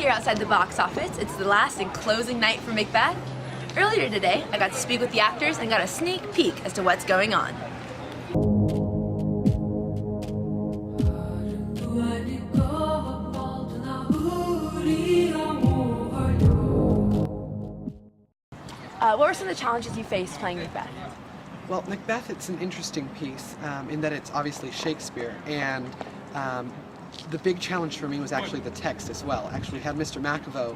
here outside the box office. It's the last and closing night for Macbeth. Earlier today, I got to speak with the actors and got a sneak peek as to what's going on. What were some of the challenges you faced playing Macbeth? Well, Macbeth, it's an interesting piece in that it's obviously Shakespeare, and the big challenge for me was actually the text as well. Actually had Mr. McAvoy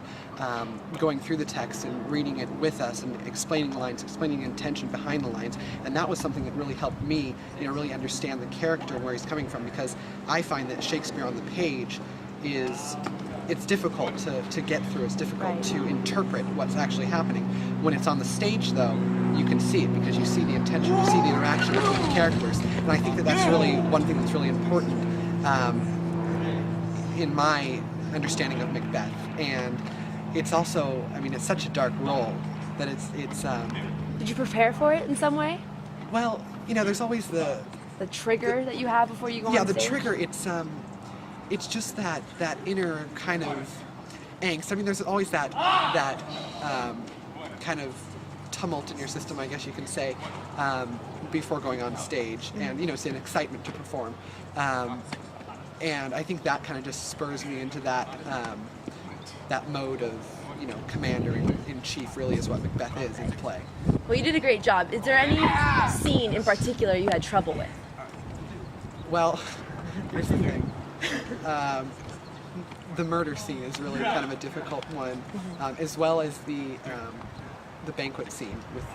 going through the text and reading it with us and explaining lines, explaining the intention behind the lines, and that was something that really helped me, really understand the character and where he's coming from, because I find that Shakespeare on the page it's difficult to get through, it's difficult to interpret what's actually happening. When it's on the stage, though, you can see it because you see the intention, you see the interaction between the characters, and I think that that's really one thing that's really important in my understanding of Macbeth. And it's also, it's such a dark role that it's Did you prepare for it in some way? Well, there's always the trigger that you have before you go on stage? Yeah, the trigger, it's just that inner kind of angst. There's always that kind of tumult in your system, I guess you can say, before going on stage, and it's an excitement to perform. And I think that kind of just spurs me into that mode of commander-in-chief. Really is what Macbeth is in the play. Well, you did a great job. Is there any scene in particular you had trouble with? Well, here's the thing. The murder scene is really kind of a difficult one, as well as the banquet scene with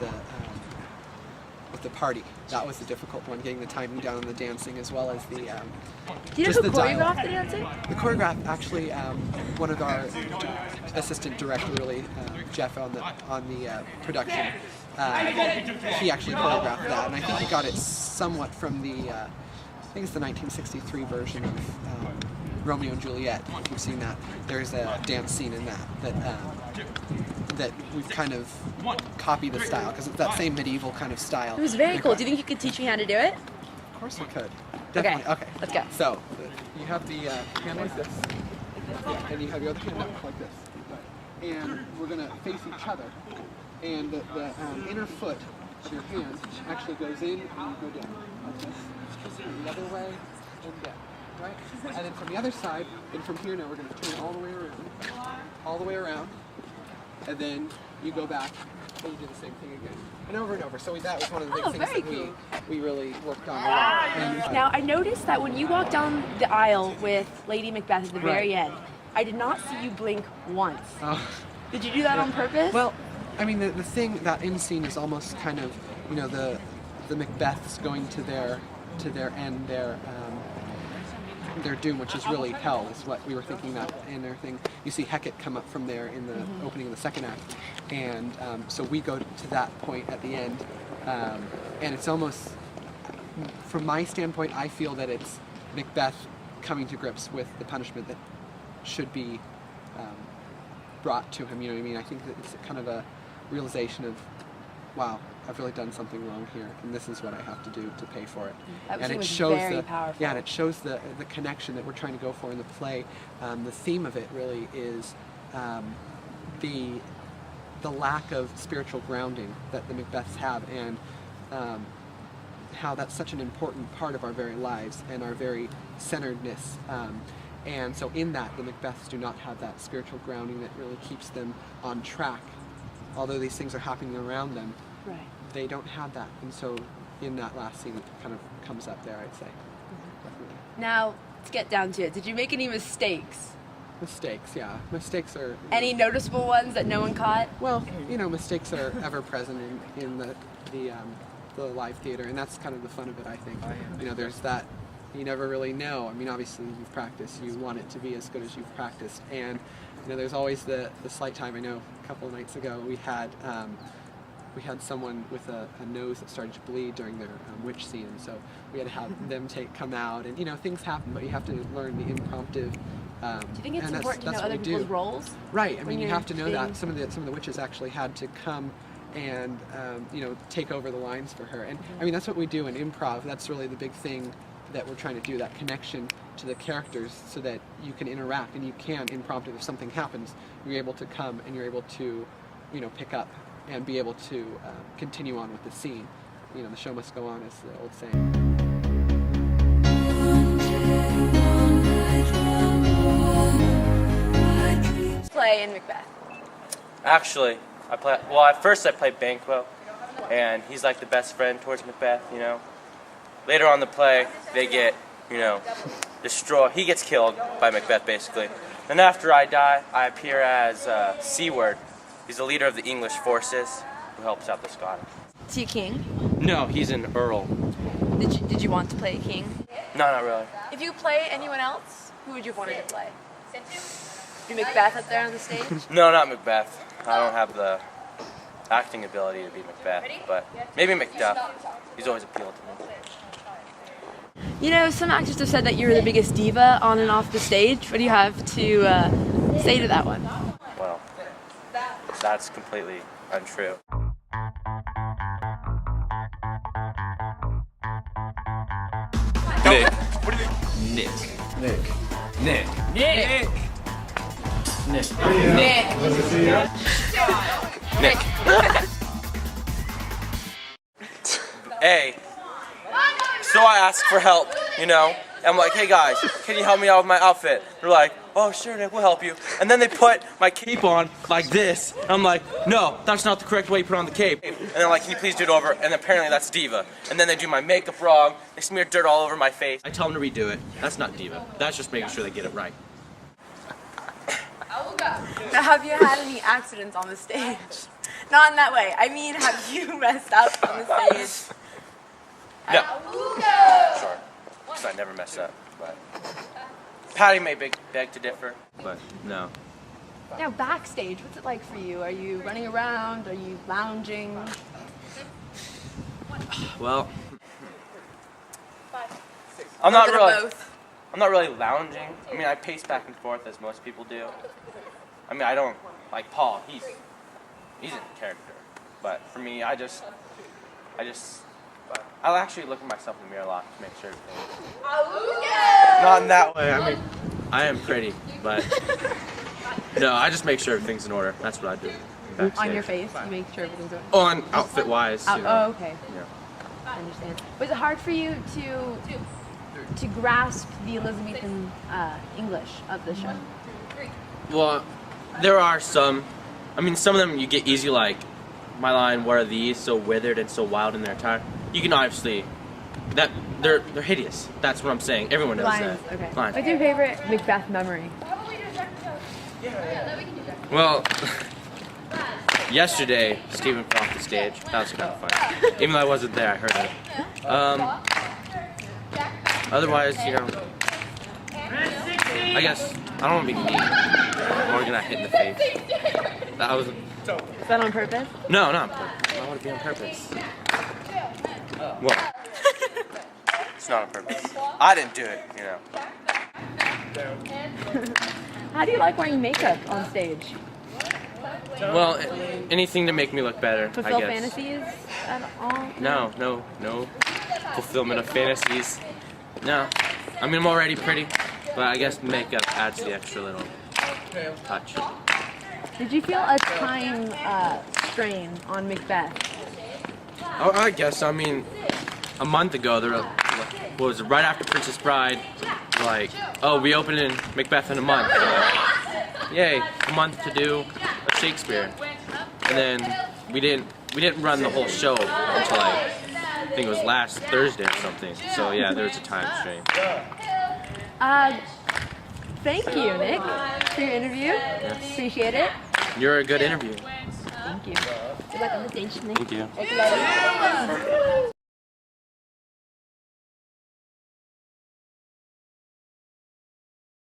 the party. That was a difficult one, getting the timing down on the dancing, as well as the Do you know who choreographed the dancing? The choreograph, actually, one of our assistant director, really, Jeff on the production, he actually choreographed that, and I think he got it somewhat from the I think it's the 1963 version of Romeo and Juliet. If you've seen that, there's a dance scene in that we've kind of copied the style, because it's that same medieval kind of style. It was very cool. Do you think you could teach me how to do it? Of course we could. Definitely. Okay. Let's go. So you have the hand like this, and you have your other hand up like this, and we're going to face each other, and the inner foot of your hand actually goes in and you go down like this. The other way and down, right? And then from the other side, and from here now, we're going to turn all the way around, and then you go back and you do the same thing again, and over and over. So that was one of the big things that we really worked on a lot. And, now, I noticed that when you walked down the aisle with Lady Macbeth at the very end, I did not see you blink once. Did you do that on purpose? Well, the thing, that end scene is almost kind of, the Macbeths going to their end, their doom, which is really hell, is what we were thinking that in their thing. You see Hecate come up from there in the opening of the second act, and so we go to that point at the end, and it's almost, from my standpoint, I feel that it's Macbeth coming to grips with the punishment that should be brought to him. I think that it's kind of a realization of, wow, I've really done something wrong here, and this is what I have to do to pay for it. And it shows very powerful. Yeah, and it shows the connection that we're trying to go for in the play. The theme of it really is the lack of spiritual grounding that the Macbeths have, and how that's such an important part of our very lives and our very centeredness. And so in that, the Macbeths do not have that spiritual grounding that really keeps them on track. Although these things are happening around them, they don't have that. And so in that last scene, it kind of comes up there, I'd say. Definitely. Now, to get down to it, did you make any mistakes? Mistakes, yeah. Mistakes are... Any noticeable ones that no one caught? Well, mistakes are ever present in the live theater, and that's kind of the fun of it, I think. There's that, you never really know. Obviously you've practiced, you want it to be as good as you've practiced, and there's always the slight time. I know a couple of nights ago we had someone with a nose that started to bleed during their witch scene, and so we had to have them come out, and things happen, but you have to learn the impromptu. Do you think it's important to know other people's roles? Right. You have to know that some of the witches actually had to come and take over the lines for her, and that's what we do in improv. That's really the big thing that we're trying to do, that connection to the characters so that you can interact and you can impromptu. If something happens, you're able to come and you're able to, pick up and be able to continue on with the scene. The show must go on, is the old saying. Play in Macbeth. Actually, at first I played Banquo, and he's like the best friend towards Macbeth, Later on in the play, they get, destroyed. He gets killed by Macbeth, basically. Then after I die, I appear as Seaward. He's the leader of the English forces who helps out the Scottish. Is he a king? No, he's an earl. Did you want to play a king? No, not really. If you could play anyone else, who would you want to play? Be Macbeth up there on the stage? No, not Macbeth. I don't have the acting ability to be Macbeth, but maybe Macduff. He's always appealed to me. Some actors have said that you're the biggest diva on and off the stage. What do you have to say to that one? Well, that's completely untrue. Nick. What do you Nick. Nick. Nick. Nick. Nick. Nick. Hey. So I asked for help, I'm like, hey guys, can you help me out with my outfit? They're like, oh sure Nick, we'll help you. And then they put my cape on like this. I'm like, no, that's not the correct way you put on the cape. And they're like, can you please do it over? And apparently that's diva. And then they do my makeup wrong. They smear dirt all over my face. I tell them to redo it. That's not diva. That's just making sure they get it right. Now, have you had any accidents on the stage? Not in that way. I mean, have you messed up on the stage? No. Sure. Because I never mess up. But Patty may beg to differ, but no. Now, backstage, what's it like for you? Are you running around? Are you lounging? Well, I'm not Both. really lounging. I mean, I pace back and forth as most people do. I mean, I don't like Paul. He's in character, but for me, I'll actually look at myself in the mirror a lot to make sure everything. Not in that way. I mean, I am pretty, but no, I just make sure everything's in order. That's what I do. Backstage. On your face, you make sure everything's okay. On outfit-wise. Oh, okay. Yeah. I understand. Was it hard for you to grasp the Elizabethan English of the show? Well, there are some. I mean, some of them you get easy, like my line, "What are these? So withered and so wild in their attire." You can obviously that they're hideous. That's what I'm saying. Everyone knows Lines, that. okay. Lines. What's your favorite Macbeth memory? Well, yesterday Stephen fell off the stage. That was kind of funny. Even though I wasn't there, I heard it. Otherwise, I guess I don't want to be mean. Morgan got hit in the face. That was. Is that on purpose? No, not on purpose. I want to be on purpose. Well, it's not on purpose. I didn't do it, How do you like wearing makeup on stage? Well, anything to make me look better, Fulfill I guess. fantasies at all? No fulfillment of fantasies. No. I mean, I'm already pretty, but I guess makeup adds the extra little touch. Did you feel a time strain on Macbeth? Oh, I guess. I mean, a month ago, right after Princess Bride, like, oh, we opened in Macbeth in a month. Like, yay, a month to do a Shakespeare. And then we didn't run the whole show until like, I think it was last Thursday or something. So yeah, there was a time strain. Thank you, Nick, for your interview. Yes. Appreciate it. You're a good interview. Thank you. Good luck on the stage, Nick. Thank you.